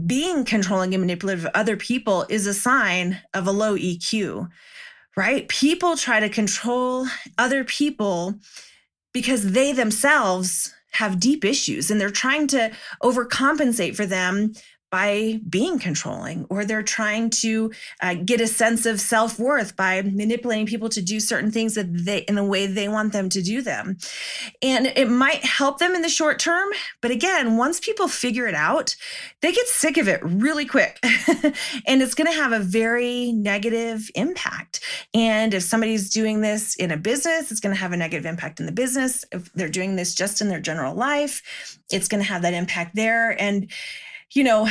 being controlling and manipulative of other people is a sign of a low EQ, right? People try to control other people because they themselves have deep issues and they're trying to overcompensate for them by being controlling, or they're trying to get a sense of self-worth by manipulating people to do certain things that in the way they want them to do them. And it might help them in the short term, but again, once people figure it out, they get sick of it really quick. And it's going to have a very negative impact. And if somebody's doing this in a business, it's going to have a negative impact in the business. If they're doing this just in their general life, it's going to have that impact there. And how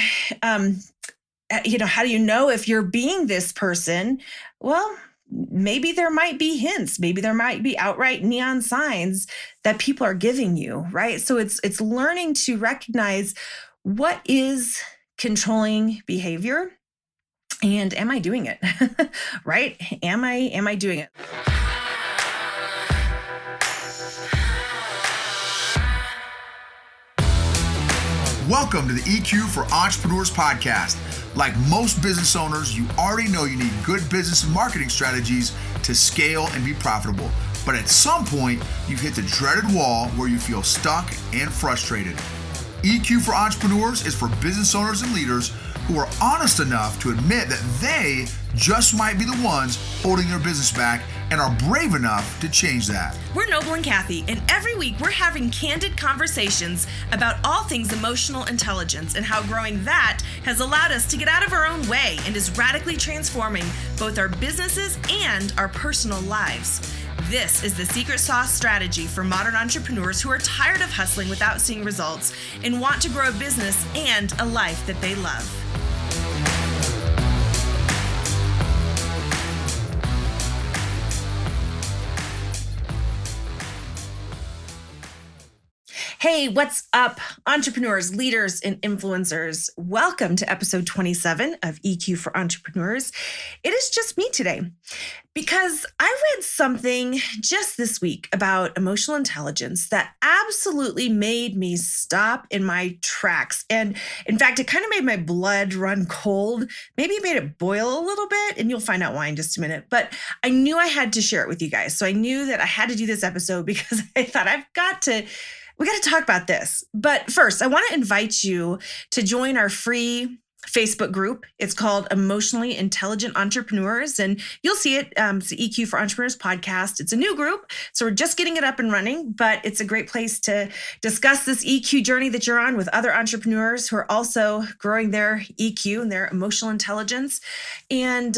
do you know if you're being this person? Well, maybe there might be hints, maybe there might be outright neon signs that people are giving you, right? So it's learning to recognize what is controlling behavior and am I doing it, right? Am I doing it? Welcome to the EQ for Entrepreneurs podcast. Like most business owners, you already know you need good business and marketing strategies to scale and be profitable. But at some point, you've hit the dreaded wall where you feel stuck and frustrated. EQ for Entrepreneurs is for business owners and leaders who are honest enough to admit that they just might be the ones holding their business back and are brave enough to change that. We're Noble and Kathy, and every week we're having candid conversations about all things emotional intelligence and how growing that has allowed us to get out of our own way and is radically transforming both our businesses and our personal lives. This is the secret sauce strategy for modern entrepreneurs who are tired of hustling without seeing results and want to grow a business and a life that they love. Hey, what's up, entrepreneurs, leaders, and influencers? Welcome to episode 27 of EQ for Entrepreneurs. It is just me today because I read something just this week about emotional intelligence that absolutely made me stop in my tracks. And in fact, it kind of made my blood run cold. Maybe it made it boil a little bit, and you'll find out why in just a minute. But I knew I had to share it with you guys. So I knew that I had to do this episode because I thought we got to talk about this. But first, I want to invite you to join our free Facebook group. It's called Emotionally Intelligent Entrepreneurs, and you'll see it. It's the EQ for Entrepreneurs podcast. It's a new group, so we're just getting it up and running, but it's a great place to discuss this EQ journey that you're on with other entrepreneurs who are also growing their EQ and their emotional intelligence. And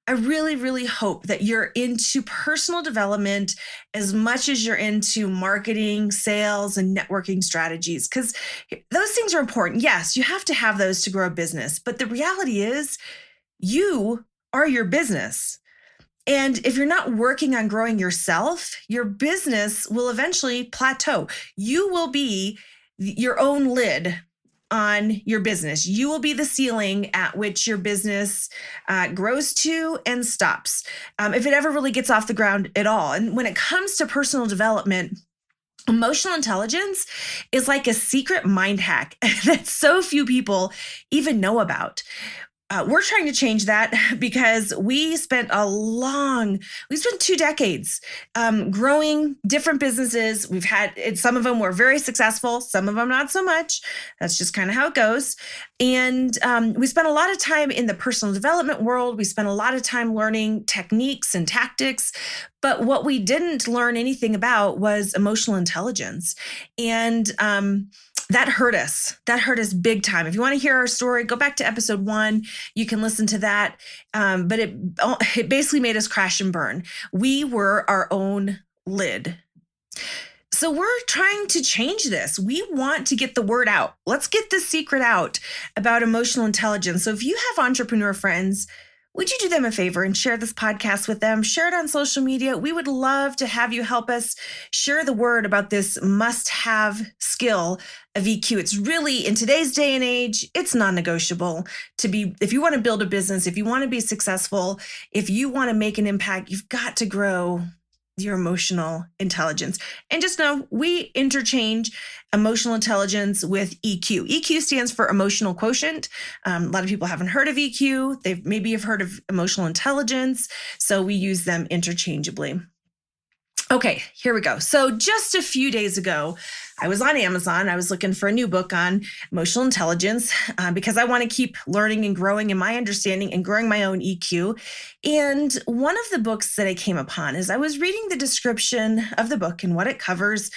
I really, really hope that you're into personal development as much as you're into marketing, sales, and networking strategies, because those things are important. Yes, you have to have those to grow a business, but the reality is you are your business. And if you're not working on growing yourself, your business will eventually plateau. You will be your own lid on your business. You will be the ceiling at which your business grows to and stops, if it ever really gets off the ground at all. And when it comes to personal development, emotional intelligence is like a secret mind hack that so few people even know about. We're trying to change that because we spent 2 decades growing different businesses. We've had, some of them were very successful, some of them not so much. That's just kind of how it goes. And we spent a lot of time in the personal development world. We spent a lot of time learning techniques and tactics. But what we didn't learn anything about was emotional intelligence. And that hurt us. That hurt us big time. If you want to hear our story, go back to episode 1. You can listen to that. But it basically made us crash and burn. We were our own lid. So we're trying to change this. We want to get the word out. Let's get the secret out about emotional intelligence. So if you have entrepreneur friends, would you do them a favor and share this podcast with them? Share it on social media. We would love to have you help us share the word about this must-have skill of EQ. It's really, in today's day and age, it's non-negotiable if you want to build a business, if you want to be successful, if you want to make an impact, you've got to grow your emotional intelligence. And just know we interchange emotional intelligence with EQ. EQ stands for emotional quotient. A lot of people haven't heard of EQ. They maybe have heard of emotional intelligence. So we use them interchangeably. Okay, here we go. So just a few days ago, I was on Amazon. I was looking for a new book on emotional intelligence because I want to keep learning and growing in my understanding and growing my own EQ. And one of the books that I came upon, as I was reading the description of the book and what it covers,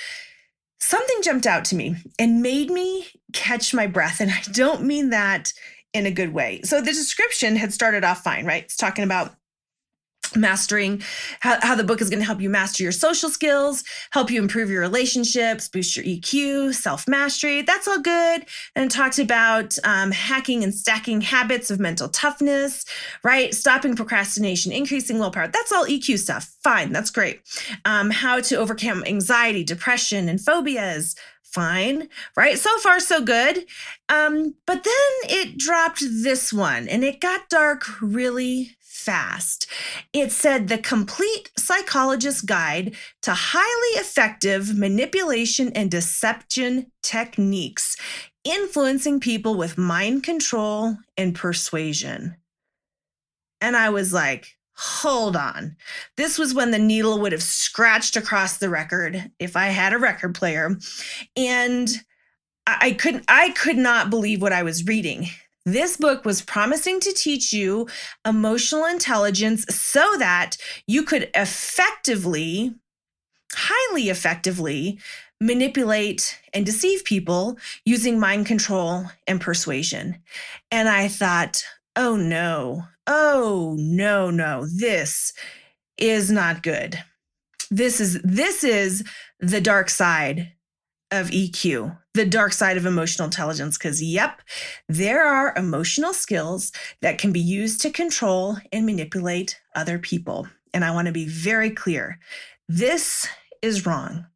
something jumped out to me and made me catch my breath. And I don't mean that in a good way. So the description had started off fine, right? It's talking about mastering how the book is going to help you master your social skills, help you improve your relationships, boost your EQ, self-mastery. That's all good. And it talked about hacking and stacking habits of mental toughness, right? Stopping procrastination, increasing willpower. That's all EQ stuff. Fine. That's great. How to overcome anxiety, depression, and phobias. Fine, right? So far, so good. But then it dropped this one and it got dark really fast. It said the complete psychologist's guide to highly effective manipulation and deception techniques, influencing people with mind control and persuasion. And I was like, hold on. This was when the needle would have scratched across the record if I had a record player. And I could not believe what I was reading. This book was promising to teach you emotional intelligence so that you could effectively, highly effectively, manipulate and deceive people using mind control and persuasion. And I thought, oh no, this is not good. This is the dark side of EQ, the dark side of emotional intelligence, because yep, there are emotional skills that can be used to control and manipulate other people. And I want to be very clear. This is wrong.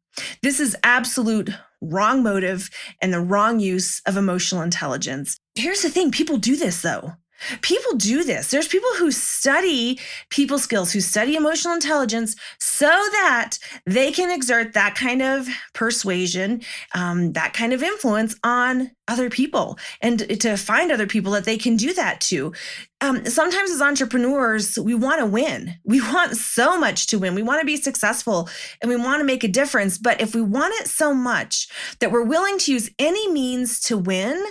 This is absolute wrong motive and the wrong use of emotional intelligence. Here's the thing. People do this though. People do this. There's people who study people skills, who study emotional intelligence so that they can exert that kind of persuasion, that kind of influence on other people and to find other people that they can do that to. Sometimes as entrepreneurs, we want to win. We want so much to win. We want to be successful and we want to make a difference. But if we want it so much that we're willing to use any means to win,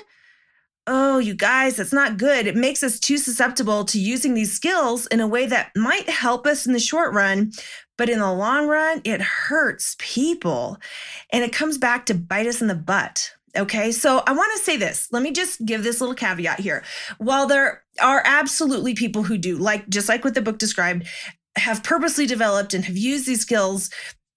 oh, you guys, that's not good. It makes us too susceptible to using these skills in a way that might help us in the short run, but in the long run, it hurts people. And it comes back to bite us in the butt. Okay, so I want to say this. Let me just give this little caveat here. While there are absolutely people who do, just like what the book described, have purposely developed and have used these skills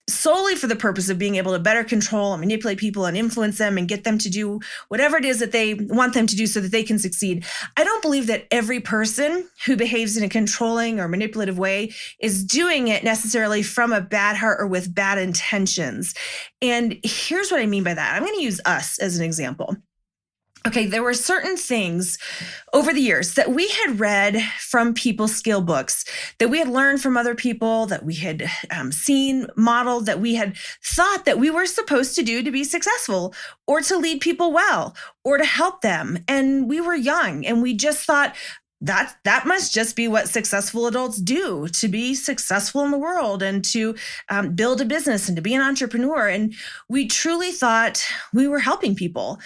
solely for the purpose of being able to better control and manipulate people and influence them and get them to do whatever it is that they want them to do so that they can succeed. I don't believe that every person who behaves in a controlling or manipulative way is doing it necessarily from a bad heart or with bad intentions. And here's what I mean by that. I'm going to use us as an example. Okay, there were certain things over the years that we had read from people's skill books, that we had learned from other people, that we had seen modeled, that we had thought that we were supposed to do to be successful or to lead people well or to help them. And we were young and we just thought, that must just be what successful adults do to be successful in the world and to build a business and to be an entrepreneur. And we truly thought we were helping people.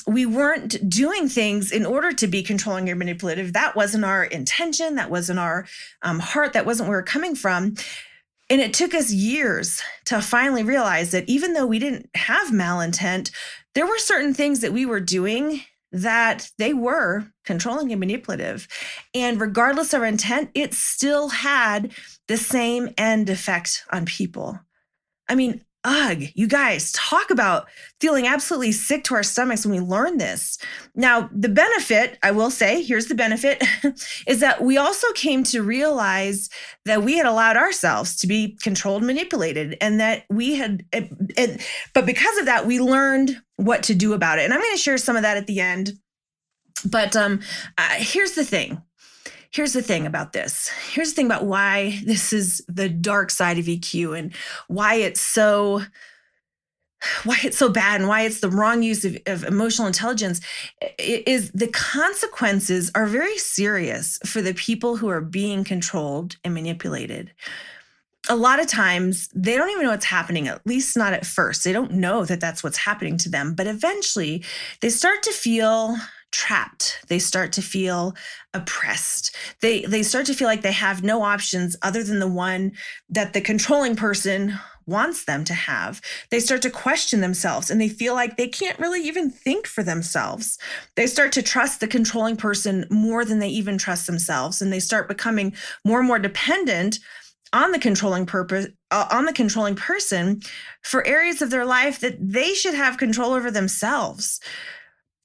We weren't doing things in order to be controlling or manipulative. That wasn't our intention. That wasn't our heart. That wasn't where we're coming from. And it took us years to finally realize that even though we didn't have malintent, there were certain things that we were doing that they were controlling and manipulative. And regardless of our intent, it still had the same end effect on people. I mean, ugh, you guys, talk about feeling absolutely sick to our stomachs when we learn this. Now, the benefit, I will say, here's the benefit, is that we also came to realize that we had allowed ourselves to be controlled and manipulated, and that we had, but because of that, we learned what to do about it. And I'm going to share some of that at the end. But here's the thing. here's the thing about this. Here's the thing about why this is the dark side of EQ and why it's so bad and why it's the wrong use of emotional intelligence is the consequences are very serious for the people who are being controlled and manipulated. A lot of times they don't even know what's happening, at least not at first. They don't know that that's what's happening to them, but eventually they start to feel trapped. They start to feel oppressed. They start to feel like they have no options other than the one that the controlling person wants them to have. They start to question themselves and they feel like they can't really even think for themselves. They start to trust the controlling person more than they even trust themselves. And they start becoming more and more dependent on the controlling person for areas of their life that they should have control over themselves.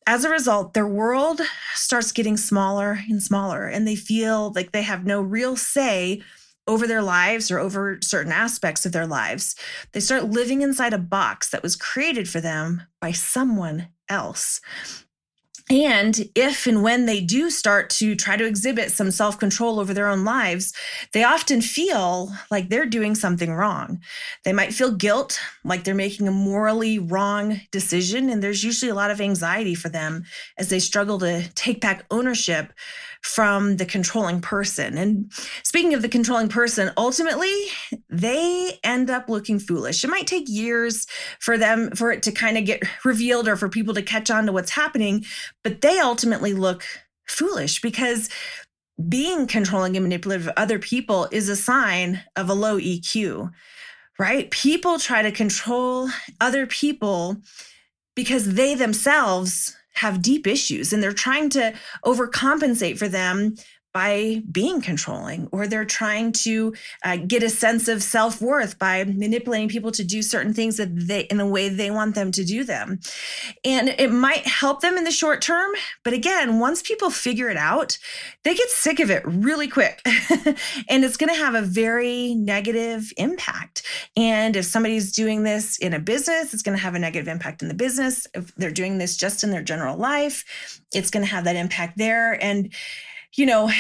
As a result, their world starts getting smaller and smaller, and they feel like they have no real say over their lives or over certain aspects of their lives. They start living inside a box that was created for them by someone else. And if and when they do start to try to exhibit some self-control over their own lives, they often feel like they're doing something wrong. They might feel guilt, like they're making a morally wrong decision. And there's usually a lot of anxiety for them as they struggle to take back ownership from the controlling person. And speaking of the controlling person, ultimately, they end up looking foolish. It might take years for it to kind of get revealed or for people to catch on to what's happening, but they ultimately look foolish because being controlling and manipulative of other people is a sign of a low EQ, right? People try to control other people because they themselves have deep issues and they're trying to overcompensate for them by being controlling, or they're trying to get a sense of self-worth by manipulating people to do certain things that in a way they want them to do them. And it might help them in the short term, but again, once people figure it out, they get sick of it really quick. And it's going to have a very negative impact. And if somebody's doing this in a business, it's going to have a negative impact in the business. If they're doing this just in their general life, it's going to have that impact there. And how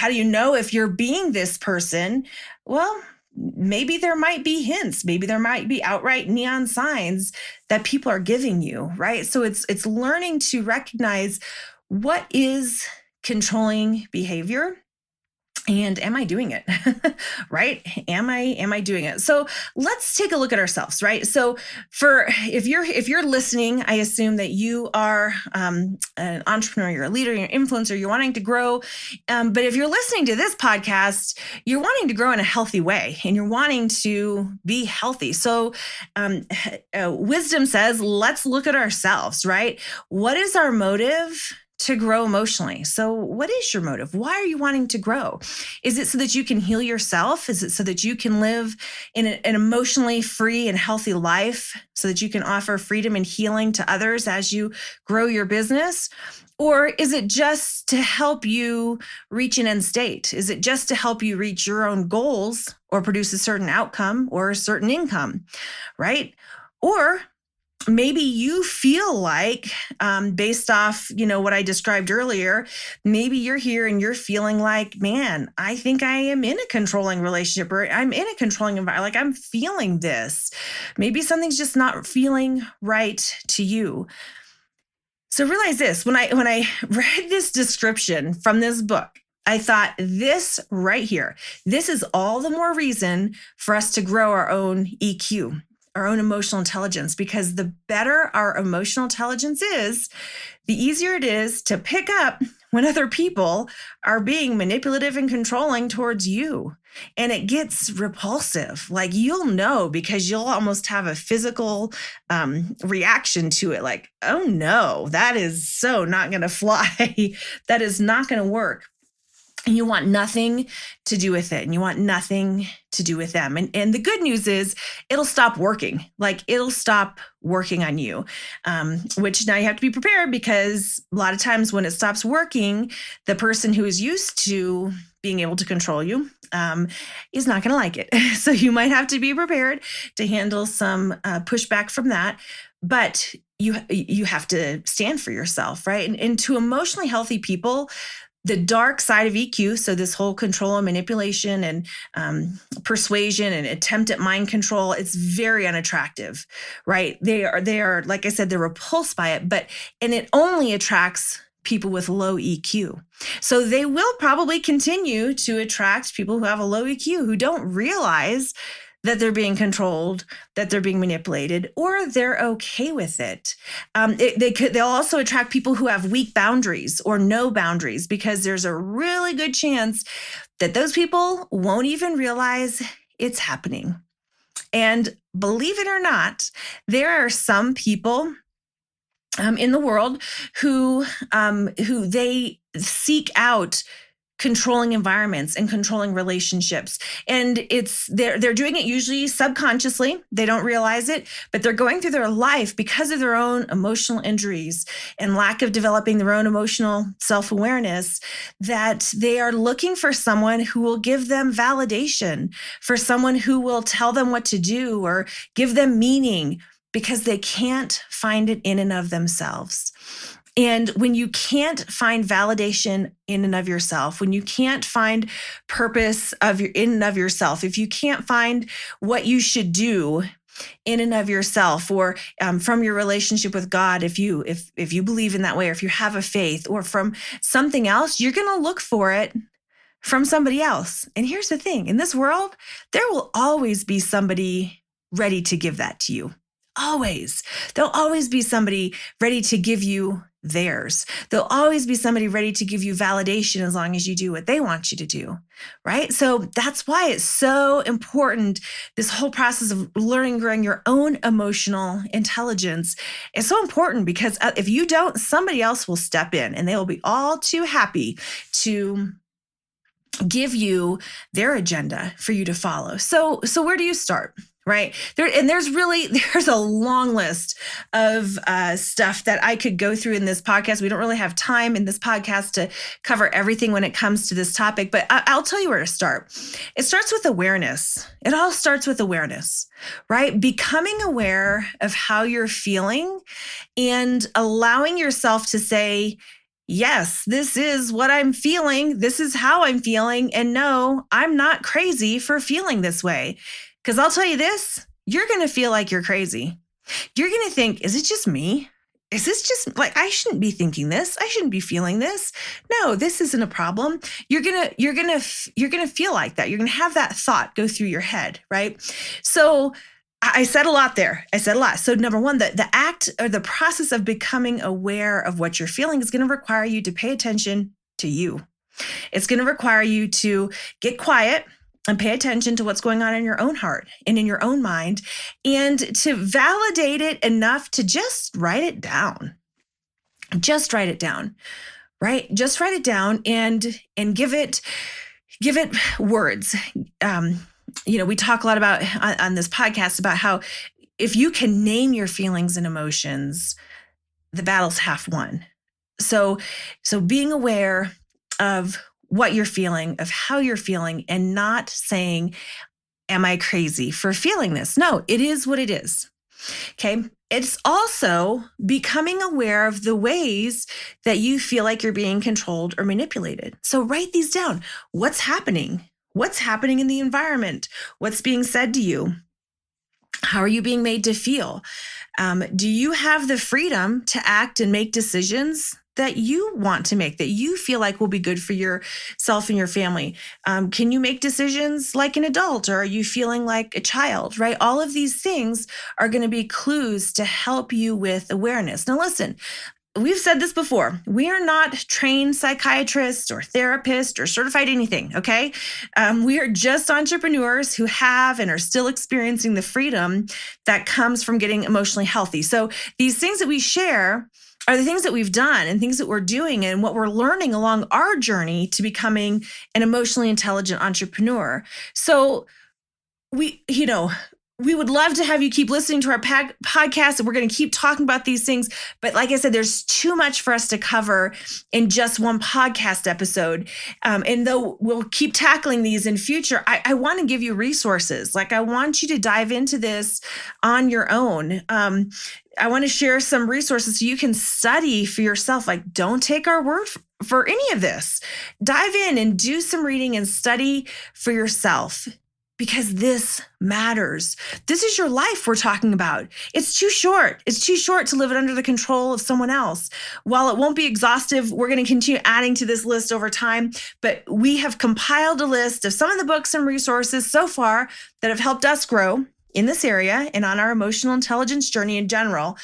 do you know if you're being this person? Well, maybe there might be hints, maybe there might be outright neon signs that people are giving you, right? So it's learning to recognize what is controlling behavior. And am I doing it? Right? Am I doing it? So let's take a look at ourselves, right? So if you're listening, I assume that you are an entrepreneur, you're a leader, you're an influencer, you're wanting to grow. But if you're listening to this podcast, you're wanting to grow in a healthy way and you're wanting to be healthy. So wisdom says, let's look at ourselves, right? What is our motive to grow emotionally? So what is your motive? Why are you wanting to grow? Is it so that you can heal yourself? Is it so that you can live in an emotionally free and healthy life so that you can offer freedom and healing to others as you grow your business? Or is it just to help you reach an end state? Is it just to help you reach your own goals or produce a certain outcome or a certain income, right? Or maybe you feel like, based off, what I described earlier, maybe you're here and you're feeling like, man, I think I am in a controlling relationship or I'm in a controlling environment. Like I'm feeling this. Maybe something's just not feeling right to you. So realize this, when I read this description from this book, I thought this right here, this is all the more reason for us to grow our own EQ, our own emotional intelligence, because the better our emotional intelligence is, the easier it is to pick up when other people are being manipulative and controlling towards you. And it gets repulsive. Like you'll know because you'll almost have a physical reaction to it. Like, oh no, that is so not going to fly. That is not going to work. And you want nothing to do with it. And you want nothing to do with them. And the good news is it'll stop working. Like it'll stop working on you, which now you have to be prepared because a lot of times when it stops working, the person who is used to being able to control you is not going to like it. So you might have to be prepared to handle some pushback from that. But you have to stand for yourself, right? And to emotionally healthy people, The dark side of EQ, so this whole control and manipulation and persuasion and attempt at mind control, it's very unattractive, right? They are, like I said, they're repulsed by it, and it only attracts people with low EQ. So they will probably continue to attract people who have a low EQ, who don't realize that they're being controlled, that they're being manipulated, or they're okay with it. They'll also attract people who have weak boundaries or no boundaries, because there's a really good chance that those people won't even realize it's happening. And believe it or not, there are some people in the world who they seek out controlling environments and controlling relationships. And they're doing it usually subconsciously. They don't realize it, but they're going through their life because of their own emotional injuries and lack of developing their own emotional self-awareness, that they are looking for someone who will give them validation, for someone who will tell them what to do or give them meaning, because they can't find it in and of themselves. And when you can't find validation in and of yourself, when you can't find purpose in and of yourself, if you can't find what you should do in and of yourself, or from your relationship with God, if you believe in that way, or if you have a faith, or from something else, you're going to look for it from somebody else. And here's the thing: in this world, there will always be somebody ready to give that to you. Always. There'll always be somebody ready to give you theirs. There'll always be somebody ready to give you validation as long as you do what they want you to do, right? So that's why it's so important, this whole process of learning, growing your own emotional intelligence is so important, because if you don't, somebody else will step in, and they will be all too happy to give you their agenda for you to follow. So where do you start? Right. There's a long list of stuff that I could go through in this podcast. We don't really have time in this podcast to cover everything when it comes to this topic, but I'll tell you where to start. It starts with awareness. It all starts with awareness, right? Becoming aware of how you're feeling and allowing yourself to say, yes, this is what I'm feeling. This is how I'm feeling. And no, I'm not crazy for feeling this way. Because I'll tell you this, you're going to feel like you're crazy. You're going to think, is it just me? Is this just like, I shouldn't be thinking this. I shouldn't be feeling this. No, this isn't a problem. You're going to feel like that. You're going to have that thought go through your head, right? So I said a lot there. So number one, the act or the process of becoming aware of what you're feeling is going to require you to pay attention to you. It's going to require you to get quiet and pay attention to what's going on in your own heart and in your own mind, and to validate it enough to just write it down. Just write it down, right? Just write it down and give it words. We talk a lot about on this podcast about how if you can name your feelings and emotions, the battle's half won. So being aware of what you're feeling, of how you're feeling, and not saying, am I crazy for feeling this? No, it is what it is. Okay. It's also becoming aware of the ways that you feel like you're being controlled or manipulated. So write these down. What's happening? What's happening in the environment? What's being said to you? How are you being made to feel? Do you have the freedom to act and make decisions that you want to make, that you feel like will be good for yourself and your family? Can you make decisions like an adult, or are you feeling like a child, right? All of these things are going to be clues to help you with awareness. Now, listen, we've said this before. We are not trained psychiatrists or therapists or certified anything, okay? We are just entrepreneurs who have and are still experiencing the freedom that comes from getting emotionally healthy. So these things that we share are the things that we've done and things that we're doing and what we're learning along our journey to becoming an emotionally intelligent entrepreneur. So we would love to have you keep listening to our podcast, and we're going to keep talking about these things. But like I said, there's too much for us to cover in just one podcast episode. And though we'll keep tackling these in future, I want to give you resources. Like, I want you to dive into this on your own. I want to share some resources so you can study for yourself. Like, don't take our word for any of this, dive in and do some reading and study for yourself, because this matters. This is your life we're talking about. It's too short. It's too short to live it under the control of someone else. While it won't be exhaustive, we're going to continue adding to this list over time, but we have compiled a list of some of the books and resources so far that have helped us grow in this area and on our emotional intelligence journey in general.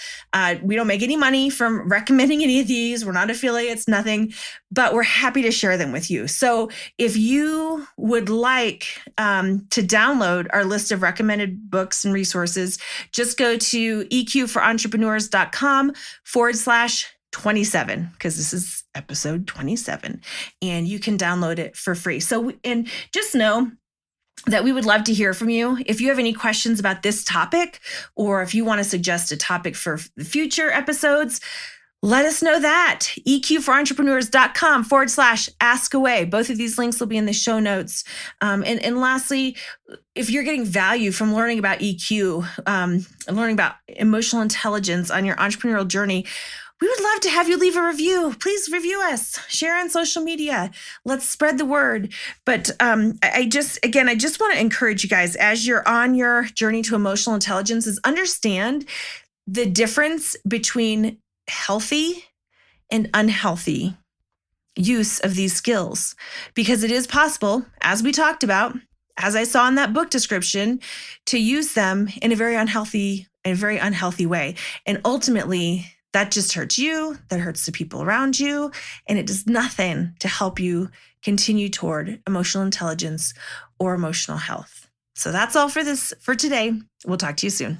We don't make any money from recommending any of these. We're not affiliates, nothing, but we're happy to share them with you. So if you would like to download our list of recommended books and resources, just go to eqforentrepreneurs.com/27, because this is episode 27, and you can download it for free. So, and just know that we would love to hear from you. If you have any questions about this topic, or if you want to suggest a topic for the future episodes, let us know that. eqforentrepreneurs.com/ask away. Both of these links will be in the show notes. And lastly, if you're getting value from learning about EQ, and learning about emotional intelligence on your entrepreneurial journey, we would love to have you leave a review. Please review us, share on social media. Let's spread the word. But I just want to encourage you guys, as you're on your journey to emotional intelligence, is understand the difference between healthy and unhealthy use of these skills, because it is possible, as we talked about, as I saw in that book description, to use them in a very unhealthy way. And ultimately, that just hurts you, that hurts the people around you, and it does nothing to help you continue toward emotional intelligence or emotional health. So that's all for today. We'll talk to you soon.